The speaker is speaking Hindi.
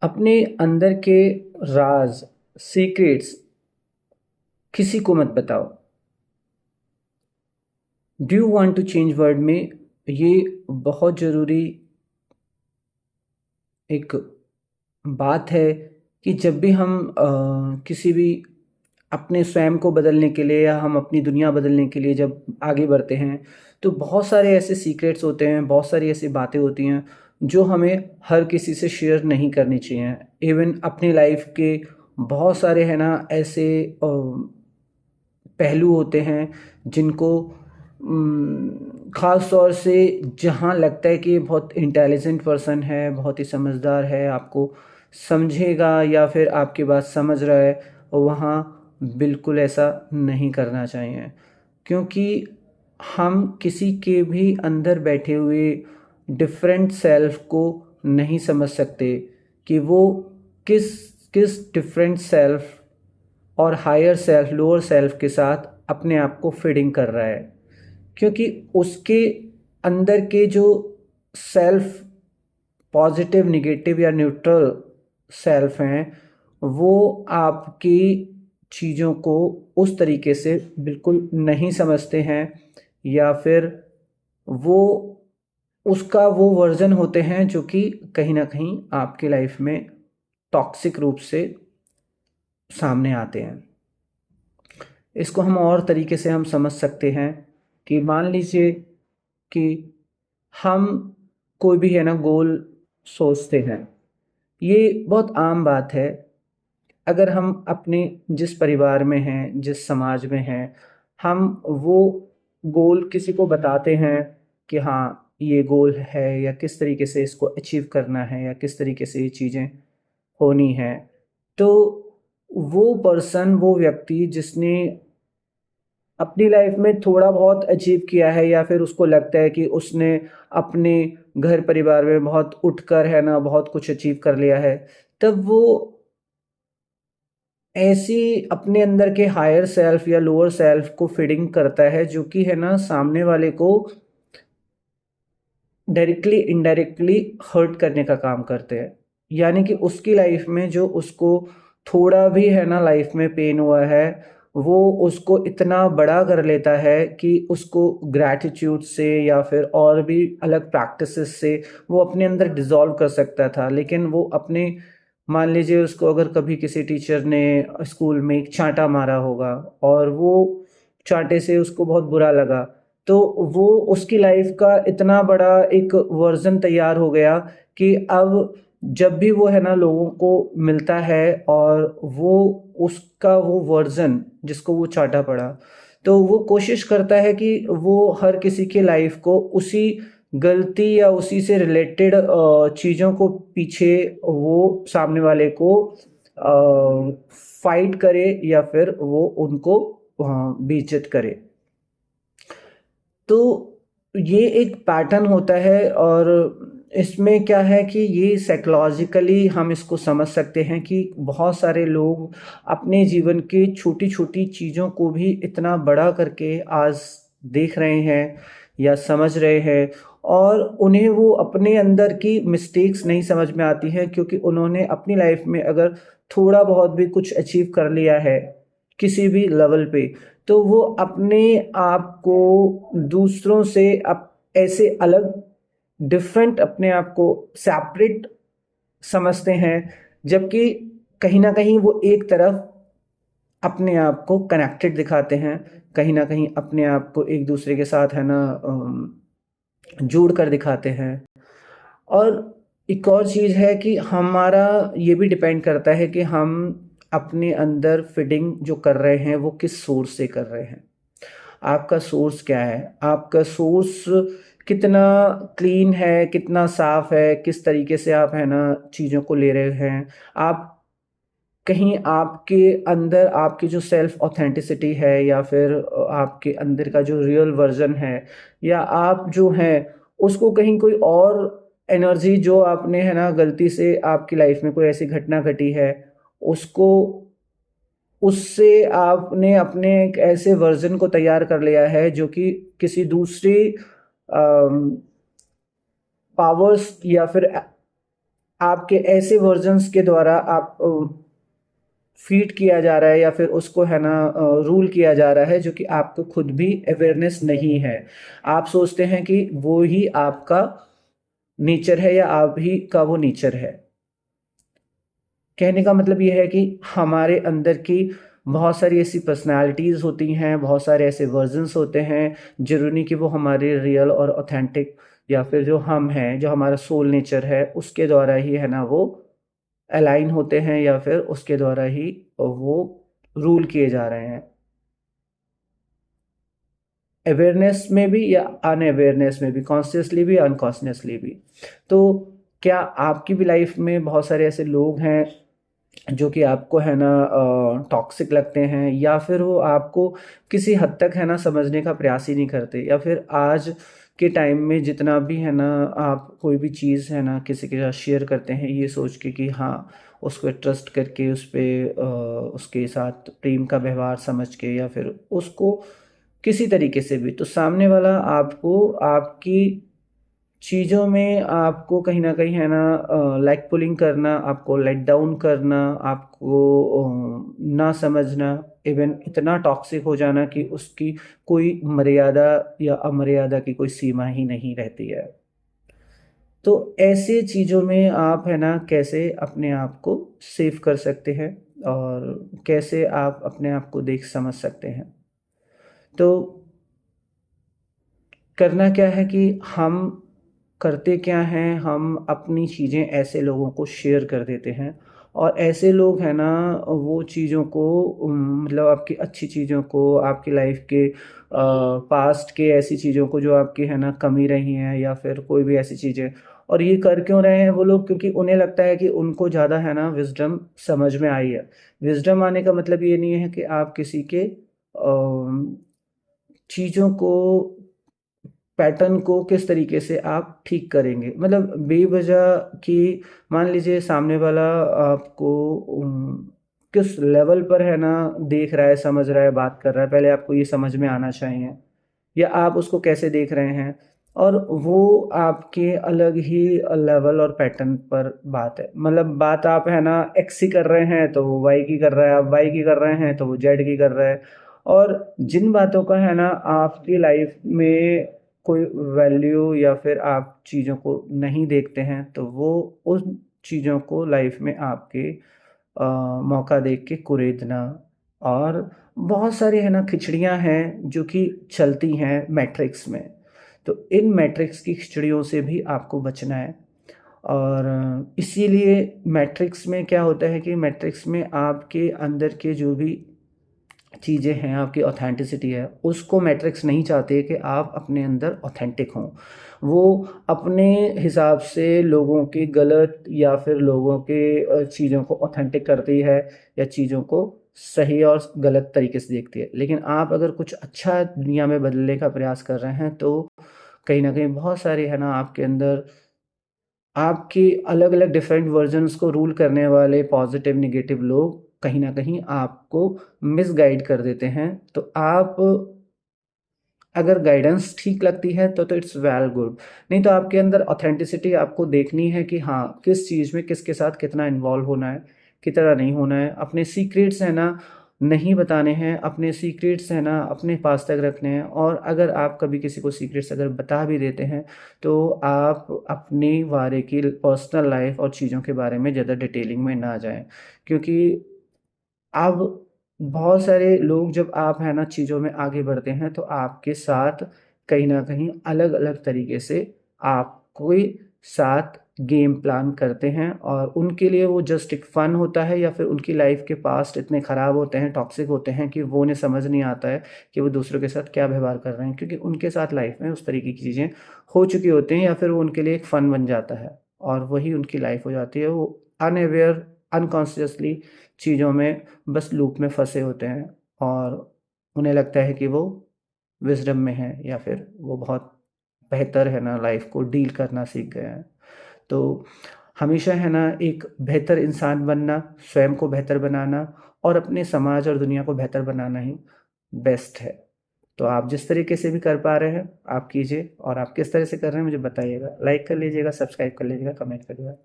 अपने अंदर के राज सीक्रेट्स किसी को मत बताओ। Do you want to change world में ये बहुत ज़रूरी एक बात है कि जब भी हम किसी भी अपने स्वयं को बदलने के लिए या हम अपनी दुनिया बदलने के लिए जब आगे बढ़ते हैं, तो बहुत सारे ऐसे सीक्रेट्स होते हैं, बहुत सारी ऐसी बातें होती हैं जो हमें हर किसी से शेयर नहीं करनी चाहिए। इवन अपनी लाइफ के बहुत सारे है ना ऐसे पहलू होते हैं जिनको ख़ास तौर से जहाँ लगता है कि ये बहुत इंटेलिजेंट पर्सन है, बहुत ही समझदार है, आपको समझेगा या फिर आपकी बात समझ रहा है, वहाँ बिल्कुल ऐसा नहीं करना चाहिए। क्योंकि हम किसी के भी अंदर बैठे हुए डिफरेंट सेल्फ को नहीं समझ सकते कि वो किस किस डिफरेंट सेल्फ और हायर सेल्फ लोअर सेल्फ के साथ अपने आप को फीडिंग कर रहा है। क्योंकि उसके अंदर के जो सेल्फ पॉजिटिव निगेटिव या न्यूट्रल सेल्फ हैं, वो आपकी चीज़ों को उस तरीके से बिल्कुल नहीं समझते हैं, या फिर वो उसका वो वर्जन होते हैं जो कि कहीं ना कहीं आपकी लाइफ में टॉक्सिक रूप से सामने आते हैं। इसको हम और तरीके से हम समझ सकते हैं कि मान लीजिए कि हम कोई भी है ना गोल सोचते हैं। ये बहुत आम बात है। अगर हम अपने जिस परिवार में हैं, जिस समाज में हैं, हम वो गोल किसी को बताते हैं कि हाँ ये गोल है या किस तरीके से इसको अचीव करना है या किस तरीके से ये चीज़ें होनी हैं, तो वो पर्सन वो व्यक्ति जिसने अपनी लाइफ में थोड़ा बहुत अचीव किया है या फिर उसको लगता है कि उसने अपने घर परिवार में बहुत उठकर है ना बहुत कुछ अचीव कर लिया है, तब वो ऐसी अपने अंदर के हायर सेल्फ या लोअर सेल्फ को फीडिंग करता है जो कि है ना सामने वाले को डायरेक्टली इनडायरेक्टली हर्ट करने का काम करते हैं। यानी कि उसकी लाइफ में जो उसको थोड़ा भी है ना लाइफ में पेन हुआ है, वो उसको इतना बड़ा कर लेता है कि उसको ग्रैटिट्यूड से या फिर और भी अलग प्रैक्टिसेस से वो अपने अंदर डिसॉल्व कर सकता था। लेकिन वो अपने मान लीजिए उसको अगर कभी किसी टीचर ने स्कूल में एक चांटा मारा होगा और वो चांटे से उसको बहुत बुरा लगा, तो वो उसकी लाइफ का इतना बड़ा एक वर्जन तैयार हो गया कि अब जब भी वो है ना लोगों को मिलता है और वो उसका वो वर्जन जिसको वो चाटा पड़ा, तो वो कोशिश करता है कि वो हर किसी की लाइफ को उसी गलती या उसी से रिलेटेड चीज़ों को पीछे वो सामने वाले को फाइट करे या फिर वो उनको बेइज्जत करे। तो ये एक पैटर्न होता है और इसमें क्या है कि ये साइकोलॉजिकली हम इसको समझ सकते हैं कि बहुत सारे लोग अपने जीवन की छोटी-छोटी चीज़ों को भी इतना बड़ा करके आज देख रहे हैं या समझ रहे हैं, और उन्हें वो अपने अंदर की मिस्टेक्स नहीं समझ में आती हैं क्योंकि उन्होंने अपनी लाइफ में अगर थोड़ा बहुत भी कुछ अचीव कर लिया है किसी भी लेवल पे, तो वो अपने आप को दूसरों से ऐसे अलग डिफरेंट अपने आप को सेपरेट समझते हैं, जबकि कहीं ना कहीं वो एक तरफ अपने आप को कनेक्टेड दिखाते हैं, कहीं ना कहीं अपने आप को एक दूसरे के साथ है ना जोड़ कर दिखाते हैं। और एक और चीज़ है कि हमारा ये भी डिपेंड करता है कि हम अपने अंदर फीडिंग जो कर रहे हैं वो किस सोर्स से कर रहे हैं। आपका सोर्स क्या है? आपका सोर्स कितना क्लीन है, कितना साफ है, किस तरीके से आप है ना चीज़ों को ले रहे हैं। आप कहीं आपके अंदर आपकी जो सेल्फ ऑथेंटिसिटी है या फिर आपके अंदर का जो रियल वर्जन है, या आप जो हैं उसको कहीं कोई और एनर्जी जो आपने है ना गलती से आपकी लाइफ में कोई ऐसी घटना घटी है, उसको उससे आपने अपने एक ऐसे वर्जन को तैयार कर लिया है जो कि किसी दूसरी पावर्स या फिर आपके ऐसे वर्जन्स के द्वारा आप फीड किया जा रहा है या फिर उसको है ना रूल किया जा रहा है, जो कि आपको खुद भी अवेयरनेस नहीं है। आप सोचते हैं कि वो ही आपका नेचर है या आप ही का वो नेचर है। कहने का मतलब ये है कि हमारे अंदर की बहुत सारी ऐसी पर्सनालिटीज़ होती हैं, बहुत सारे ऐसे वर्जन्स होते हैं। ज़रूरी नहीं कि वो हमारे रियल और ऑथेंटिक या फिर जो हम हैं, जो हमारा सोल नेचर है, उसके द्वारा ही है ना वो अलाइन होते हैं या फिर उसके द्वारा ही वो रूल किए जा रहे हैं। अवेयरनेस में भी या अनअवेयरनेस में भी, कॉन्शियसली भी अनकॉन्शियसली भी। तो क्या आपकी भी लाइफ में बहुत सारे ऐसे लोग हैं जो कि आपको है ना टॉक्सिक लगते हैं, या फिर वो आपको किसी हद तक है ना समझने का प्रयास ही नहीं करते, या फिर आज के टाइम में जितना भी है ना आप कोई भी चीज़ है ना किसी के साथ शेयर करते हैं ये सोच के कि हाँ उसको ट्रस्ट करके उस पे उसके साथ प्रेम का व्यवहार समझ के, या फिर उसको किसी तरीके से भी, तो सामने वाला आपको आपकी चीज़ों में आपको कहीं न कहीं है ना लेग पुलिंग करना, आपको लेट डाउन करना, आपको ना समझना, इवन इतना टॉक्सिक हो जाना कि उसकी कोई मर्यादा या अमर्यादा की कोई सीमा ही नहीं रहती है। तो ऐसे चीज़ों में आप है ना कैसे अपने आप को सेव कर सकते हैं और कैसे आप अपने आप को देख समझ सकते हैं? तो करना क्या है कि हम करते क्या हैं, हम अपनी चीज़ें ऐसे लोगों को शेयर कर देते हैं, और ऐसे लोग हैं ना वो चीज़ों को मतलब आपकी अच्छी चीज़ों को, आपकी लाइफ के पास्ट के ऐसी चीज़ों को जो आपकी है ना कमी रही हैं, या फिर कोई भी ऐसी चीज़ें, और ये कर क्यों रहे हैं वो लोग, क्योंकि उन्हें लगता है कि उनको ज़्यादा है ना विज़डम समझ में आई है। विज़डम आने का मतलब ये नहीं है कि आप किसी के चीज़ों को, पैटर्न को किस तरीके से आप ठीक करेंगे। मतलब बेवजह कि मान लीजिए सामने वाला आपको किस लेवल पर है ना देख रहा है, समझ रहा है, बात कर रहा है, पहले आपको ये समझ में आना चाहिए, या आप उसको कैसे देख रहे हैं। और वो आपके अलग ही लेवल और पैटर्न पर बात है। मतलब बात आप है ना एक्स की कर रहे हैं तो वो वाई की कर रहा है, आप वाई की कर रहे हैं तो वो जेड की कर रहा है। और जिन बातों का है ना आपकी लाइफ में कोई वैल्यू या फिर आप चीज़ों को नहीं देखते हैं, तो वो उन चीज़ों को लाइफ में आपके मौका देख के कुरेदना, और बहुत सारी है ना खिचड़ियाँ हैं जो कि चलती हैं मैट्रिक्स में। तो इन मैट्रिक्स की खिचड़ियों से भी आपको बचना है। और इसीलिए मैट्रिक्स में क्या होता है कि मैट्रिक्स में आपके अंदर के जो भी चीज़ें हैं, आपकी ऑथेंटिसिटी है, उसको मैट्रिक्स नहीं चाहते कि आप अपने अंदर ऑथेंटिक हों। वो अपने हिसाब से लोगों की गलत या फिर लोगों के चीज़ों को ऑथेंटिक करती है, या चीज़ों को सही और गलत तरीके से देखती है। लेकिन आप अगर कुछ अच्छा दुनिया में बदलने का प्रयास कर रहे हैं, तो कहीं न कहीं बहुत सारे है ना आपके अंदर आपके अलग-अलग डिफरेंट वर्ज़न्स को रूल करने वाले पॉज़िटिव, नेगेटिव लोग कहीं न कहीं आपको मिसगाइड कर देते हैं। तो आप अगर गाइडेंस ठीक लगती है तो इट्स वेल गुड। नहीं तो आपके अंदर ऑथेंटिसिटी आपको देखनी है कि हाँ, किस चीज़ में किसके साथ कितना इन्वॉल्व होना है, कितना नहीं होना है। अपने सीक्रेट्स है ना नहीं बताने हैं, अपने सीक्रेट्स है ना अपने पास तक रखने हैं। और अगर आप कभी किसी को सीक्रेट्स अगर बता भी देते हैं, तो आप अपने बारे की पर्सनल लाइफ़ और चीज़ों के बारे में ज़्यादा डिटेलिंग में ना जाएँ। क्योंकि अब बहुत सारे लोग जब आप है ना चीज़ों में आगे बढ़ते हैं, तो आपके साथ कहीं न कहीं अलग-अलग तरीके से आपको ही साथ गेम प्लान करते हैं, और उनके लिए वो जस्ट एक फ़न होता है, या फिर उनकी लाइफ़ के पास्ट इतने ख़राब होते हैं, टॉक्सिक होते हैं कि वो उन्हें समझ नहीं आता है कि वो दूसरों के साथ क्या व्यवहार कर रहे हैं। क्योंकि उनके साथ लाइफ़ में उस तरीके की चीज़ें हो चुकी होती हैं, या फिर वो उनके लिए एक फ़न बन जाता है, और वही उनकी लाइफ़ हो जाती है। वो अनअवेयर, अनकॉन्शियसली चीज़ों में बस लूप में फँसे होते हैं, और उन्हें लगता है कि वो विज़डम में हैं, या फिर वो बहुत बेहतर है ना लाइफ़ को डील करना सीख गए हैं। तो हमेशा है ना एक बेहतर इंसान बनना, स्वयं को बेहतर बनाना, और अपने समाज और दुनिया को बेहतर बनाना ही बेस्ट है। तो आप जिस तरीके से भी कर पा रहे हैं, आप कीजिए, और आप किस तरह से कर रहे हैं मुझे बताइएगा। लाइक कर लीजिएगा, सब्सक्राइब कर लीजिएगा, कमेंट करिएगा।